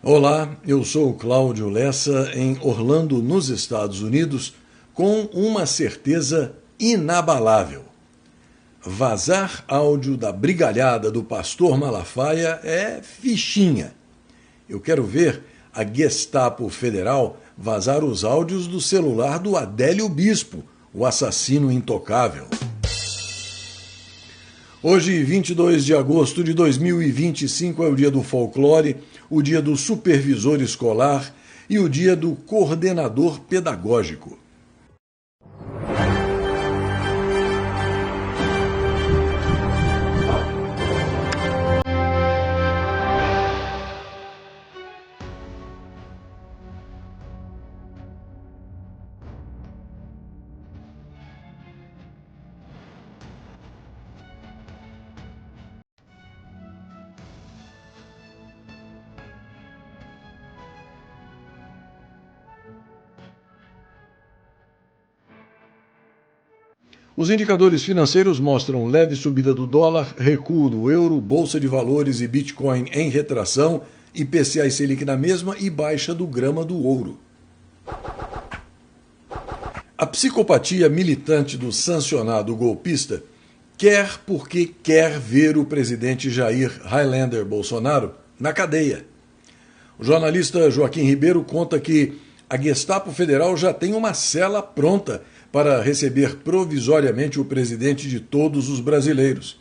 Olá, eu sou Cláudio Lessa em Orlando, nos Estados Unidos, com uma certeza inabalável. Vazar áudio da brigalhada do pastor Malafaia é fichinha. Eu quero ver a Gestapo Federal vazar os áudios do celular do Adélio Bispo, o assassino intocável. Hoje, 22 de agosto de 2025, é o dia do folclore, o dia do supervisor escolar e o dia do coordenador pedagógico. Os indicadores financeiros mostram leve subida do dólar, recuo do euro, bolsa de valores e Bitcoin em retração, IPCA e Selic na mesma e baixa do grama do ouro. A psicopatia militante do sancionado golpista quer porque quer ver o presidente Jair Highlander Bolsonaro na cadeia. O jornalista Joaquim Ribeiro conta que a Gestapo Federal já tem uma cela pronta para receber provisoriamente o presidente de todos os brasileiros.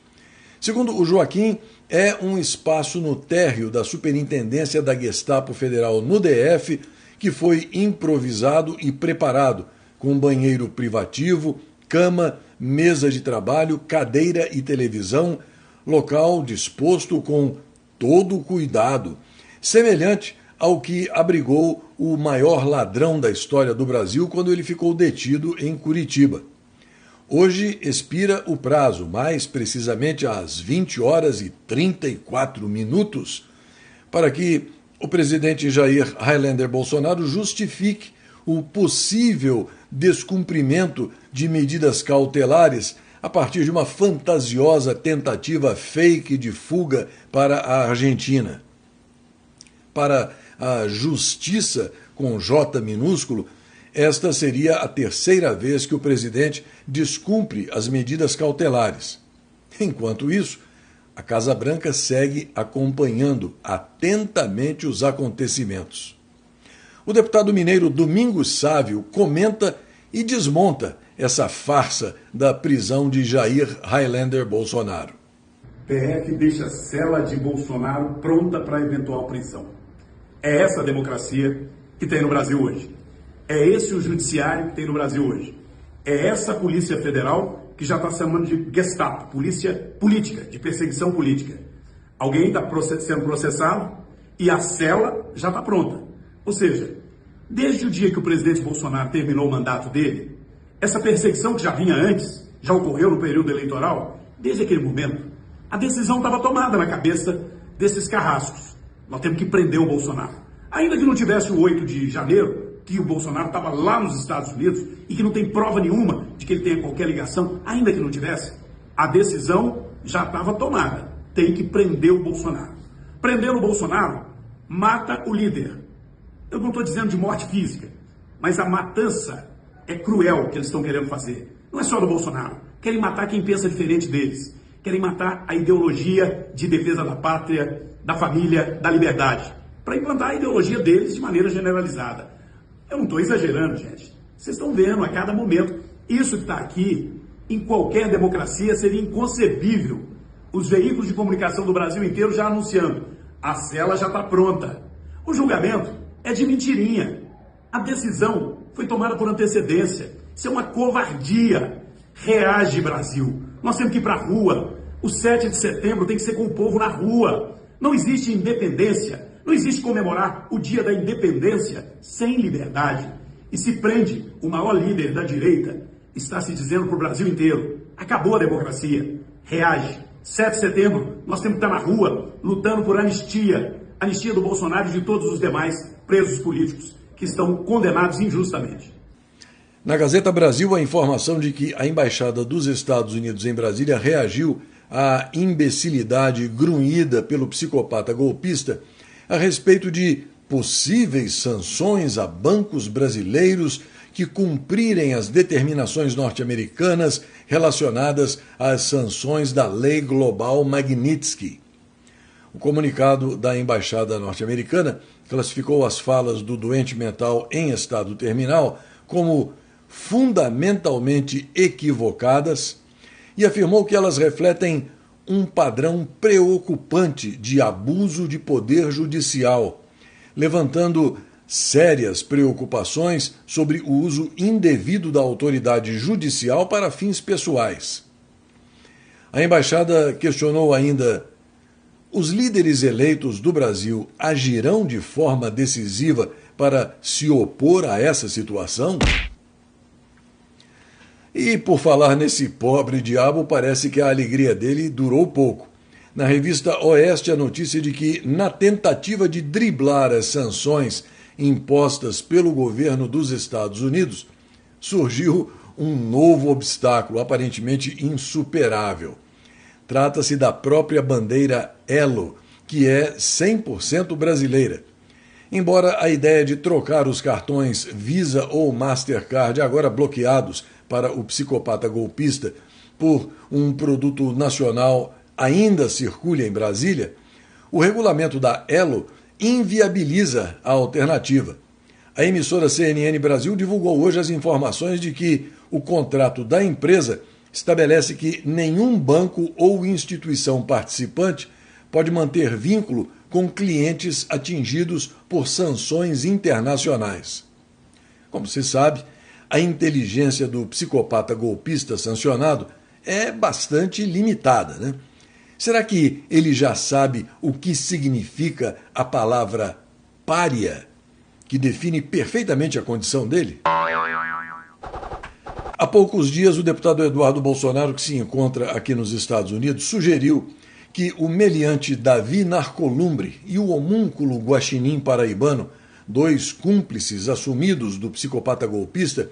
Segundo o Joaquim, é um espaço no térreo da Superintendência da Gestapo Federal no DF que foi improvisado e preparado, com banheiro privativo, cama, mesa de trabalho, cadeira e televisão, local disposto com todo o cuidado, semelhante ao que abrigou o maior ladrão da história do Brasil quando ele ficou detido em Curitiba. Hoje expira o prazo, mais precisamente às 20h34, para que o presidente Jair Highlander Bolsonaro justifique o possível descumprimento de medidas cautelares a partir de uma fantasiosa tentativa fake de fuga para a Argentina. Para a Justiça, com J minúsculo, esta seria a terceira vez que o presidente descumpre as medidas cautelares. Enquanto isso, a Casa Branca segue acompanhando atentamente os acontecimentos. O deputado mineiro Domingos Sávio comenta e desmonta essa farsa da prisão de Jair Highlander Bolsonaro. PF deixa a cela de Bolsonaro pronta para eventual prisão. É essa a democracia que tem no Brasil hoje. É esse o judiciário que tem no Brasil hoje. É essa a Polícia Federal que já está chamando de Gestapo, polícia política, de perseguição política. Alguém está sendo processado e a cela já está pronta. Ou seja, desde o dia que o presidente Bolsonaro terminou o mandato dele, essa perseguição que já vinha antes, já ocorreu no período eleitoral, desde aquele momento, a decisão estava tomada na cabeça desses carrascos. Nós temos que prender o Bolsonaro. Ainda que não tivesse o 8 de janeiro, que o Bolsonaro estava lá nos Estados Unidos e que não tem prova nenhuma de que ele tenha qualquer ligação, ainda que não tivesse, a decisão já estava tomada. Tem que prender o Bolsonaro. Prender o Bolsonaro mata o líder. Eu não estou dizendo de morte física, mas a matança é cruel que eles estão querendo fazer. Não é só do Bolsonaro. Querem matar quem pensa diferente deles. Querem matar a ideologia de defesa da pátria, da família, da liberdade, para implantar a ideologia deles de maneira generalizada. Eu não estou exagerando, gente. Vocês estão vendo a cada momento. Isso que está aqui, em qualquer democracia, seria inconcebível. Os veículos de comunicação do Brasil inteiro já anunciando. A cela já está pronta. O julgamento é de mentirinha. A decisão foi tomada por antecedência. Isso é uma covardia. Reage, Brasil. Nós temos que ir para a rua. O 7 de setembro tem que ser com o povo na rua. Não existe independência, não existe comemorar o dia da independência sem liberdade. E se prende o maior líder da direita, está se dizendo para o Brasil inteiro, acabou a democracia, reage. 7 de setembro, nós temos que estar na rua, lutando por anistia do Bolsonaro e de todos os demais presos políticos que estão condenados injustamente. Na Gazeta Brasil, a informação de que a Embaixada dos Estados Unidos em Brasília reagiu à imbecilidade grunhida pelo psicopata golpista a respeito de possíveis sanções a bancos brasileiros que cumprirem as determinações norte-americanas relacionadas às sanções da Lei Global Magnitsky. O comunicado da Embaixada norte-americana classificou as falas do doente mental em estado terminal como fundamentalmente equivocadas e afirmou que elas refletem um padrão preocupante de abuso de poder judicial, levantando sérias preocupações sobre o uso indevido da autoridade judicial para fins pessoais. A embaixada questionou ainda: os líderes eleitos do Brasil agirão de forma decisiva para se opor a essa situação? E, por falar nesse pobre diabo, parece que a alegria dele durou pouco. Na revista Oeste, a notícia de que, na tentativa de driblar as sanções impostas pelo governo dos Estados Unidos, surgiu um novo obstáculo, aparentemente insuperável. Trata-se da própria bandeira Elo, que é 100% brasileira. Embora a ideia de trocar os cartões Visa ou Mastercard, agora bloqueados para o psicopata golpista, por um produto nacional ainda circule em Brasília, o regulamento da Elo inviabiliza a alternativa. A emissora CNN Brasil divulgou hoje as informações de que o contrato da empresa estabelece que nenhum banco ou instituição participante pode manter vínculo com clientes atingidos por sanções internacionais. Como se sabe, a inteligência do psicopata golpista sancionado é bastante limitada, né? Será que ele já sabe o que significa a palavra pária, que define perfeitamente a condição dele? Há poucos dias, o deputado Eduardo Bolsonaro, que se encontra aqui nos Estados Unidos, sugeriu que o meliante Davi Narcolumbre e o homúnculo Guaxinim Paraibano, dois cúmplices assumidos do psicopata golpista,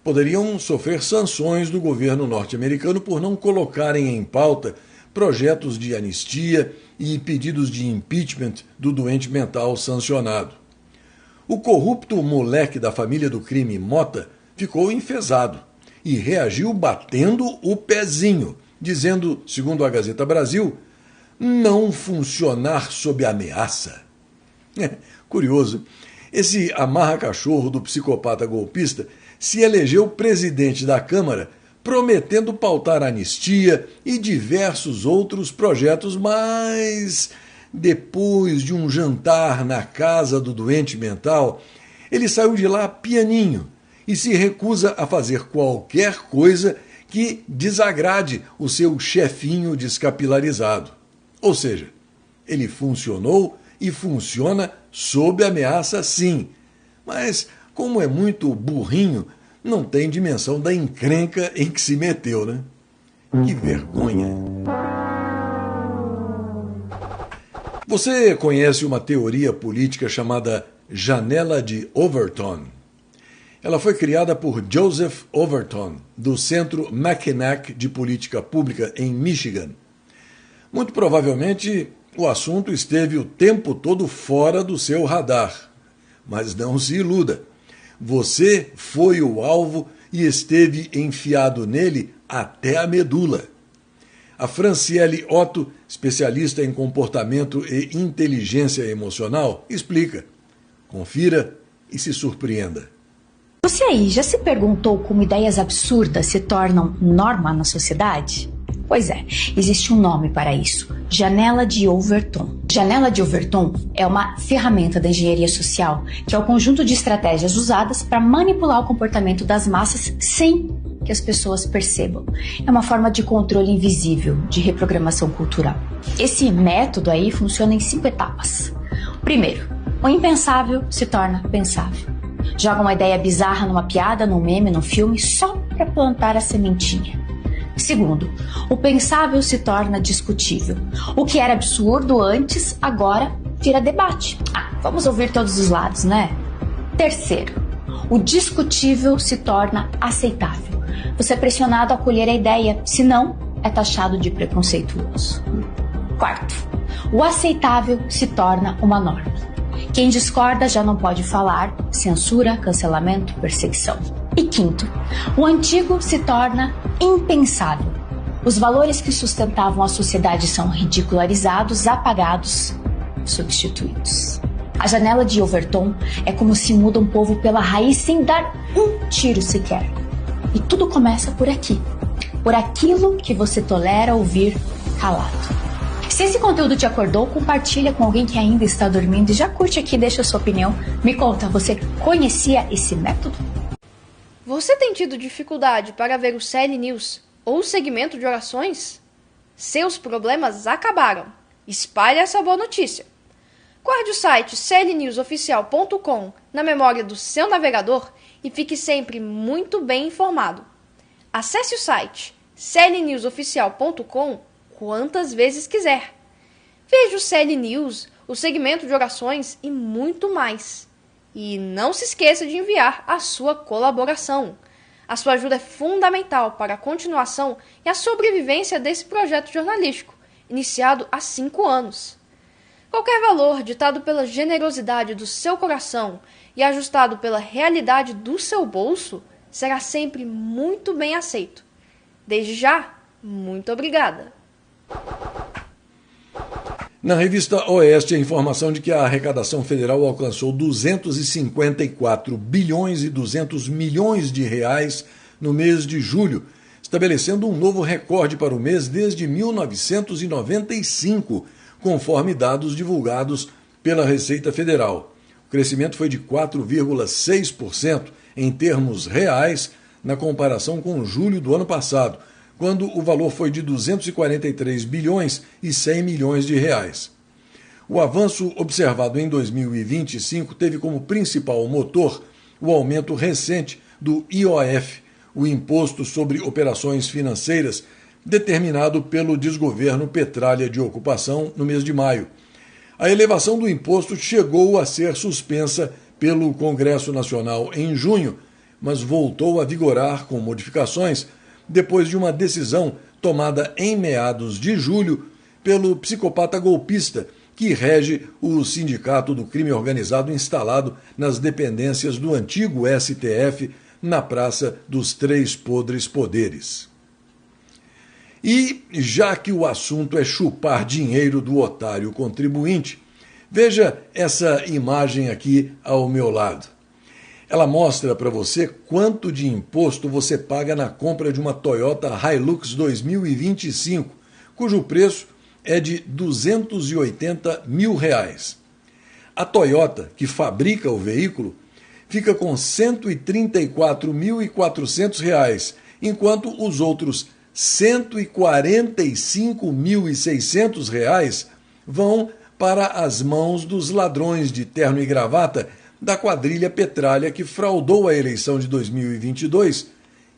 poderiam sofrer sanções do governo norte-americano por não colocarem em pauta projetos de anistia e pedidos de impeachment do doente mental sancionado. O corrupto moleque da família do crime Mota ficou enfesado e reagiu batendo o pezinho, dizendo, segundo a Gazeta Brasil, não funcionar sob ameaça. Curioso, esse amarra-cachorro do psicopata golpista se elegeu presidente da Câmara prometendo pautar anistia e diversos outros projetos, mas depois de um jantar na casa do doente mental, ele saiu de lá pianinho e se recusa a fazer qualquer coisa que desagrade o seu chefinho descapilarizado. Ou seja, ele funcionou e funciona sob ameaça sim, mas como é muito burrinho, não tem dimensão da encrenca em que se meteu, né? Que vergonha! Você conhece uma teoria política chamada Janela de Overton? Ela foi criada por Joseph Overton, do Centro Mackinac de Política Pública em Michigan. Muito provavelmente, o assunto esteve o tempo todo fora do seu radar. Mas não se iluda. Você foi o alvo e esteve enfiado nele até a medula. A Franciele Otto, especialista em comportamento e inteligência emocional, explica. Confira e se surpreenda. Você aí já se perguntou como ideias absurdas se tornam norma na sociedade? Pois é, existe um nome para isso, Janela de Overton. Janela de Overton é uma ferramenta da engenharia social, que é o conjunto de estratégias usadas para manipular o comportamento das massas sem que as pessoas percebam. É uma forma de controle invisível, de reprogramação cultural. Esse método aí funciona em 5 etapas. Primeiro, o impensável se torna pensável. Joga uma ideia bizarra numa piada, num meme, num filme, só para plantar a sementinha. Segundo, o pensável se torna discutível. O que era absurdo antes, agora vira debate. Vamos ouvir todos os lados, né? Terceiro, o discutível se torna aceitável. Você é pressionado a acolher a ideia, senão é taxado de preconceituoso. Quarto, o aceitável se torna uma norma. Quem discorda já não pode falar, censura, cancelamento, perseguição. E quinto, o antigo se torna impensável. Os valores que sustentavam a sociedade são ridicularizados, apagados, substituídos. A janela de Overton é como se muda um povo pela raiz sem dar um tiro sequer. E tudo começa por aqui, por aquilo que você tolera ouvir calado. Se esse conteúdo te acordou, compartilha com alguém que ainda está dormindo e já curte aqui, deixa a sua opinião. Me conta, você conhecia esse método? Você tem tido dificuldade para ver o CL News ou o segmento de orações? Seus problemas acabaram. Espalhe essa boa notícia. Guarde o site clnewsoficial.com na memória do seu navegador e fique sempre muito bem informado. Acesse o site clnewsoficial.com quantas vezes quiser. Veja o CL News, o segmento de orações e muito mais. E não se esqueça de enviar a sua colaboração. A sua ajuda é fundamental para a continuação e a sobrevivência desse projeto jornalístico, iniciado há 5 anos. Qualquer valor ditado pela generosidade do seu coração e ajustado pela realidade do seu bolso será sempre muito bem aceito. Desde já, muito obrigada. Na revista Oeste, a informação de que a arrecadação federal alcançou 254 bilhões e 200 milhões de reais no mês de julho, estabelecendo um novo recorde para o mês desde 1995, conforme dados divulgados pela Receita Federal. O crescimento foi de 4,6% em termos reais na comparação com julho do ano passado, quando o valor foi de 243 bilhões e 100 milhões de reais. O avanço observado em 2025 teve como principal motor o aumento recente do IOF, o Imposto sobre Operações Financeiras, determinado pelo desgoverno Petralha de Ocupação no mês de maio. A elevação do imposto chegou a ser suspensa pelo Congresso Nacional em junho, mas voltou a vigorar com modificações depois de uma decisão tomada em meados de julho pelo psicopata golpista que rege o Sindicato do Crime Organizado instalado nas dependências do antigo STF na Praça dos Três Podres Poderes. E, já que o assunto é chupar dinheiro do otário contribuinte, veja essa imagem aqui ao meu lado. Ela mostra para você quanto de imposto você paga na compra de uma Toyota Hilux 2025, cujo preço é de R$ 280 mil. A Toyota, que fabrica o veículo, fica com R$ 134.400, enquanto os outros R$ 145.600 vão para as mãos dos ladrões de terno e gravata da quadrilha Petralha que fraudou a eleição de 2022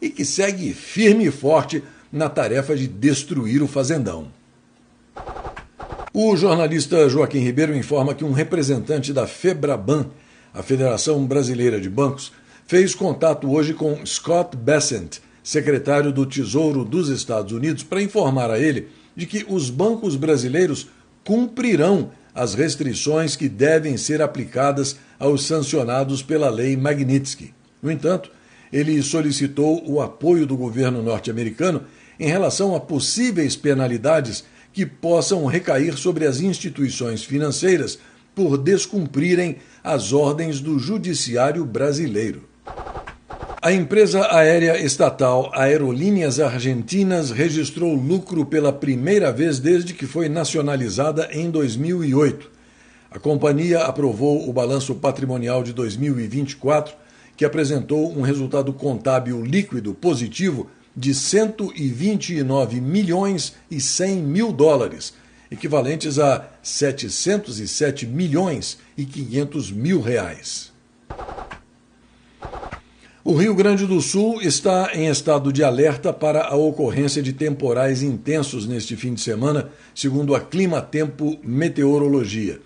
e que segue firme e forte na tarefa de destruir o fazendão. O jornalista Joaquim Ribeiro informa que um representante da FEBRABAN, a Federação Brasileira de Bancos, fez contato hoje com Scott Bessent, secretário do Tesouro dos Estados Unidos, para informar a ele de que os bancos brasileiros cumprirão as restrições que devem ser aplicadas aos sancionados pela Lei Magnitsky. No entanto, ele solicitou o apoio do governo norte-americano em relação a possíveis penalidades que possam recair sobre as instituições financeiras por descumprirem as ordens do judiciário brasileiro. A empresa aérea estatal Aerolíneas Argentinas registrou lucro pela primeira vez desde que foi nacionalizada em 2008. A companhia aprovou o balanço patrimonial de 2024, que apresentou um resultado contábil líquido positivo de 129 milhões e 100 mil dólares, equivalentes a 707 milhões e 500 mil reais. O Rio Grande do Sul está em estado de alerta para a ocorrência de temporais intensos neste fim de semana, segundo a Climatempo Meteorologia.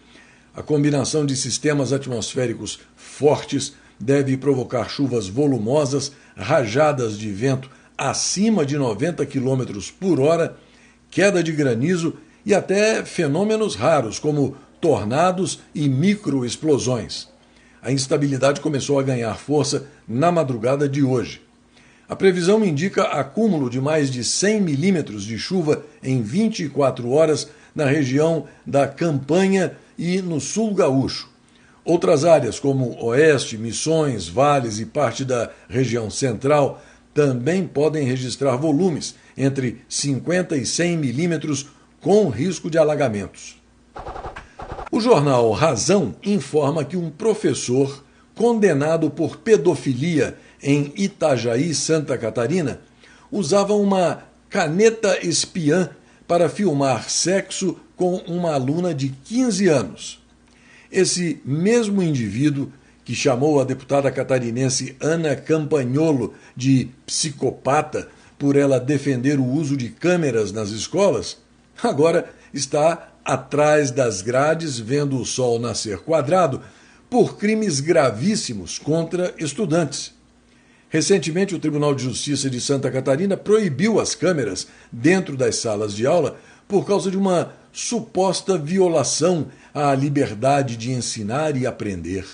A combinação de sistemas atmosféricos fortes deve provocar chuvas volumosas, rajadas de vento acima de 90 km por hora, queda de granizo e até fenômenos raros, como tornados e microexplosões. A instabilidade começou a ganhar força na madrugada de hoje. A previsão indica acúmulo de mais de 100 milímetros de chuva em 24 horas na região da Campanha e no sul gaúcho. Outras áreas, como Oeste, Missões, Vales e parte da região central, também podem registrar volumes entre 50 e 100 milímetros com risco de alagamentos. O jornal Razão informa que um professor condenado por pedofilia em Itajaí, Santa Catarina, usava uma caneta espiã para filmar sexo com uma aluna de 15 anos. Esse mesmo indivíduo, que chamou a deputada catarinense Ana Campagnolo de psicopata por ela defender o uso de câmeras nas escolas, agora está atrás das grades vendo o sol nascer quadrado por crimes gravíssimos contra estudantes. Recentemente, o Tribunal de Justiça de Santa Catarina proibiu as câmeras dentro das salas de aula por causa de uma suposta violação à liberdade de ensinar e aprender.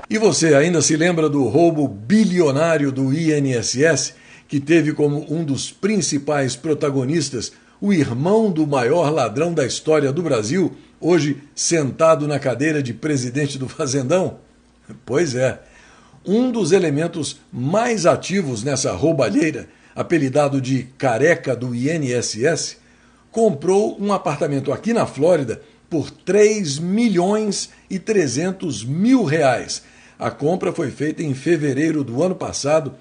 E você ainda se lembra do roubo bilionário do INSS, que teve como um dos principais protagonistas o irmão do maior ladrão da história do Brasil, hoje sentado na cadeira de presidente do Fazendão? Pois é. Um dos elementos mais ativos nessa roubalheira, apelidado de Careca do INSS, comprou um apartamento aqui na Flórida por R$3,3 milhões. A compra foi feita em fevereiro do ano passado,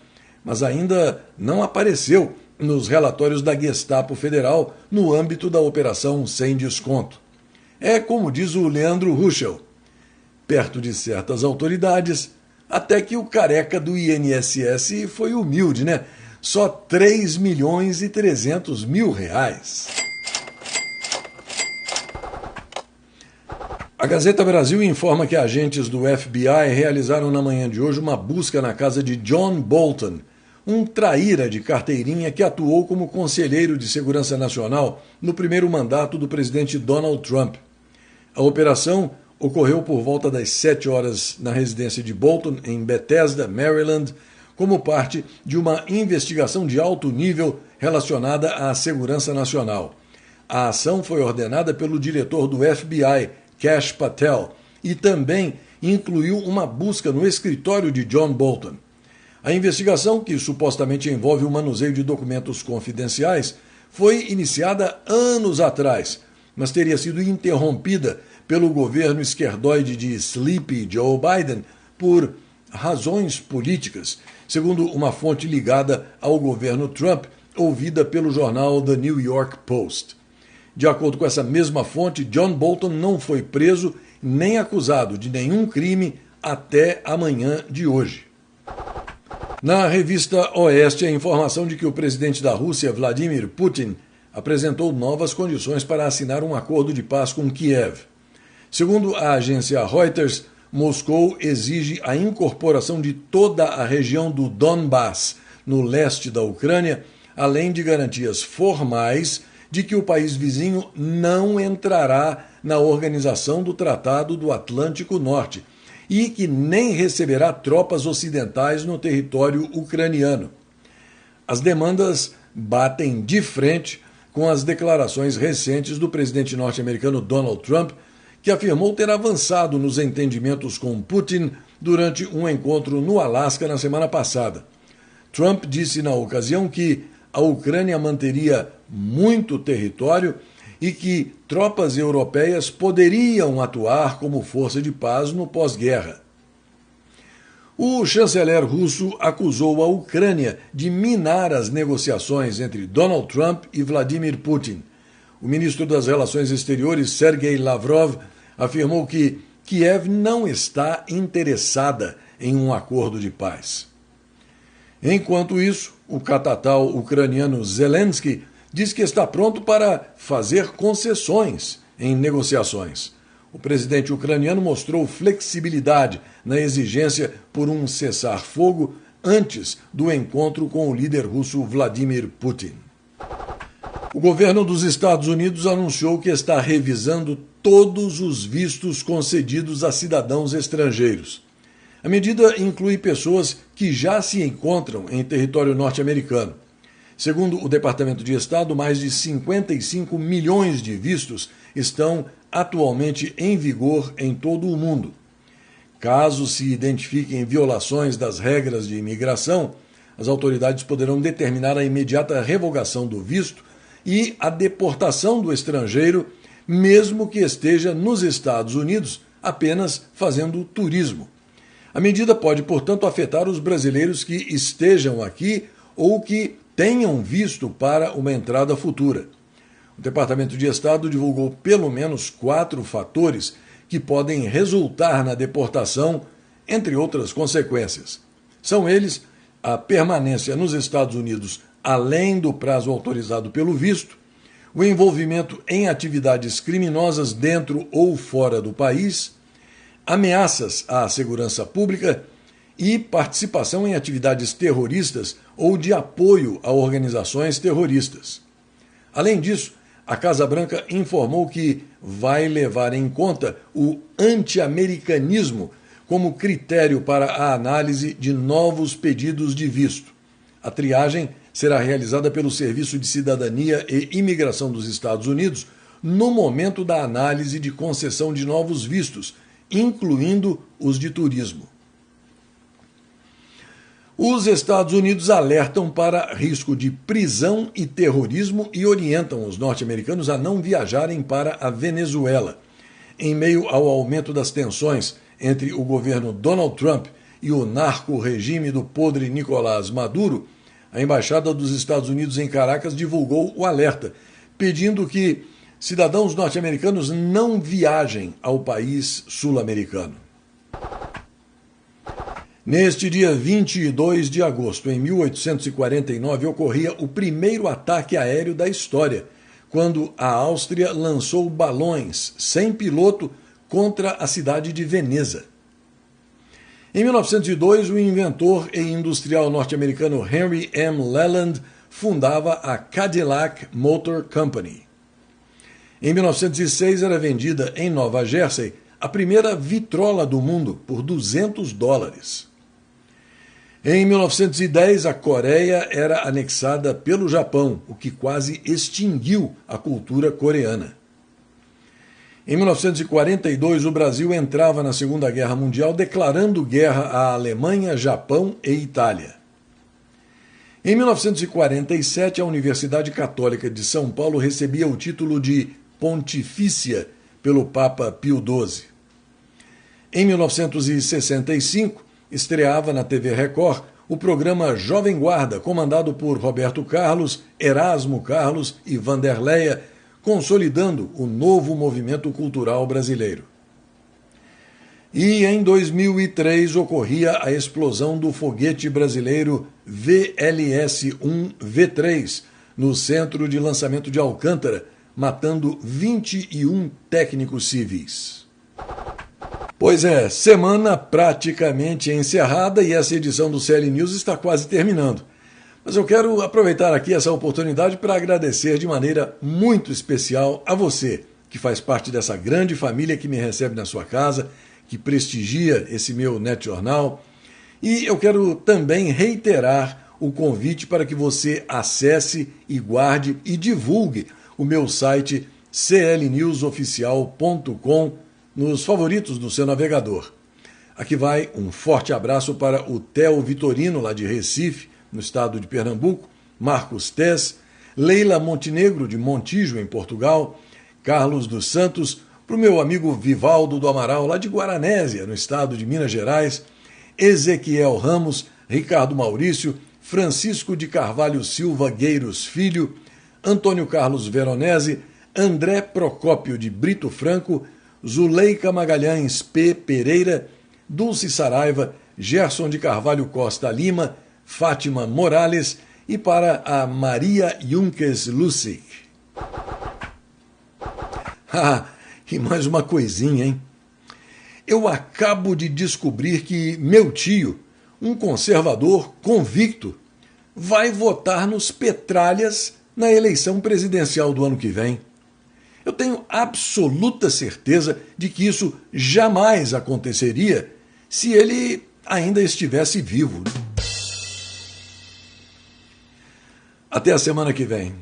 mas ainda não apareceu nos relatórios da Gestapo Federal no âmbito da Operação Sem Desconto. É como diz o Leandro Ruschel, perto de certas autoridades, até que o careca do INSS foi humilde, né? Só R$3,3 milhões. A Gazeta Brasil informa que agentes do FBI realizaram na manhã de hoje uma busca na casa de John Bolton, um traíra de carteirinha que atuou como conselheiro de segurança nacional no primeiro mandato do presidente Donald Trump. A operação ocorreu por volta das 7 horas na residência de Bolton, em Bethesda, Maryland, como parte de uma investigação de alto nível relacionada à segurança nacional. A ação foi ordenada pelo diretor do FBI, Kash Patel, e também incluiu uma busca no escritório de John Bolton. A investigação, que supostamente envolve o manuseio de documentos confidenciais, foi iniciada anos atrás, mas teria sido interrompida pelo governo esquerdoide de Sleepy Joe Biden por razões políticas, segundo uma fonte ligada ao governo Trump, ouvida pelo jornal The New York Post. De acordo com essa mesma fonte, John Bolton não foi preso nem acusado de nenhum crime até amanhã de hoje. Na revista Oeste, a informação de que o presidente da Rússia, Vladimir Putin, apresentou novas condições para assinar um acordo de paz com Kiev. Segundo a agência Reuters, Moscou exige a incorporação de toda a região do Donbass, no leste da Ucrânia, além de garantias formais de que o país vizinho não entrará na organização do Tratado do Atlântico Norte e que nem receberá tropas ocidentais no território ucraniano. As demandas batem de frente com as declarações recentes do presidente norte-americano Donald Trump, que afirmou ter avançado nos entendimentos com Putin durante um encontro no Alasca na semana passada. Trump disse na ocasião que a Ucrânia manteria muito território e que tropas europeias poderiam atuar como força de paz no pós-guerra. O chanceler russo acusou a Ucrânia de minar as negociações entre Donald Trump e Vladimir Putin. O ministro das Relações Exteriores, Sergei Lavrov, afirmou que Kiev não está interessada em um acordo de paz. Enquanto isso, o catatal ucraniano Zelensky diz que está pronto para fazer concessões em negociações. O presidente ucraniano mostrou flexibilidade na exigência por um cessar-fogo antes do encontro com o líder russo Vladimir Putin. O governo dos Estados Unidos anunciou que está revisando todos os vistos concedidos a cidadãos estrangeiros. A medida inclui pessoas que já se encontram em território norte-americano. Segundo o Departamento de Estado, mais de 55 milhões de vistos estão atualmente em vigor em todo o mundo. Caso se identifiquem violações das regras de imigração, as autoridades poderão determinar a imediata revogação do visto e a deportação do estrangeiro, mesmo que esteja nos Estados Unidos apenas fazendo turismo. A medida pode, portanto, afetar os brasileiros que estejam aqui ou que tenham visto para uma entrada futura. O Departamento de Estado divulgou pelo menos 4 fatores que podem resultar na deportação, entre outras consequências. São eles a permanência nos Estados Unidos além do prazo autorizado pelo visto, o envolvimento em atividades criminosas dentro ou fora do país, ameaças à segurança pública e participação em atividades terroristas ou de apoio a organizações terroristas. Além disso, a Casa Branca informou que vai levar em conta o anti-americanismo como critério para a análise de novos pedidos de visto. A triagem será realizada pelo Serviço de Cidadania e Imigração dos Estados Unidos no momento da análise de concessão de novos vistos, incluindo os de turismo. Os Estados Unidos alertam para risco de prisão e terrorismo e orientam os norte-americanos a não viajarem para a Venezuela. Em meio ao aumento das tensões entre o governo Donald Trump e o narco-regime do podre Nicolás Maduro, a Embaixada dos Estados Unidos em Caracas divulgou o alerta, pedindo que cidadãos norte-americanos não viajem ao país sul-americano. Neste dia 22 de agosto, em 1849, ocorria o primeiro ataque aéreo da história, quando a Áustria lançou balões sem piloto contra a cidade de Veneza. Em 1902, o inventor e industrial norte-americano Henry M. Leland fundava a Cadillac Motor Company. Em 1906, era vendida em Nova Jersey a primeira vitrola do mundo por $200. Em 1910, a Coreia era anexada pelo Japão, o que quase extinguiu a cultura coreana. Em 1942, o Brasil entrava na Segunda Guerra Mundial, declarando guerra à Alemanha, Japão e Itália. Em 1947, a Universidade Católica de São Paulo recebia o título de Pontifícia pelo Papa Pio XII. Em 1965, estreava na TV Record o programa Jovem Guarda, comandado por Roberto Carlos, Erasmo Carlos e Vanderleia, consolidando o novo movimento cultural brasileiro. E em 2003 ocorria a explosão do foguete brasileiro VLS-1V3 no centro de lançamento de Alcântara, matando 21 técnicos civis. Pois é, semana praticamente encerrada e essa edição do CL News está quase terminando. Mas eu quero aproveitar aqui essa oportunidade para agradecer de maneira muito especial a você, que faz parte dessa grande família que me recebe na sua casa, que prestigia esse meu NetJornal. E eu quero também reiterar o convite para que você acesse e guarde e divulgue o meu site clnewsoficial.com nos favoritos do seu navegador. Aqui vai um forte abraço para o Theo Vitorino, lá de Recife, no estado de Pernambuco, Marcos Tess, Leila Montenegro, de Montijo, em Portugal, Carlos dos Santos, para o meu amigo Vivaldo do Amaral, lá de Guaranésia, no estado de Minas Gerais, Ezequiel Ramos, Ricardo Maurício, Francisco de Carvalho Silva Gueiros Filho, Antônio Carlos Veronese, André Procópio de Brito Franco, Zuleika Magalhães P. Pereira, Dulce Saraiva, Gerson de Carvalho Costa Lima, Fátima Morales e para a Maria Junkes Lussig. E mais uma coisinha, hein? Eu acabo de descobrir que meu tio, um conservador convicto, vai votar nos Petralhas na eleição presidencial do ano que vem. Eu tenho absoluta certeza de que isso jamais aconteceria se ele ainda estivesse vivo. Até a semana que vem.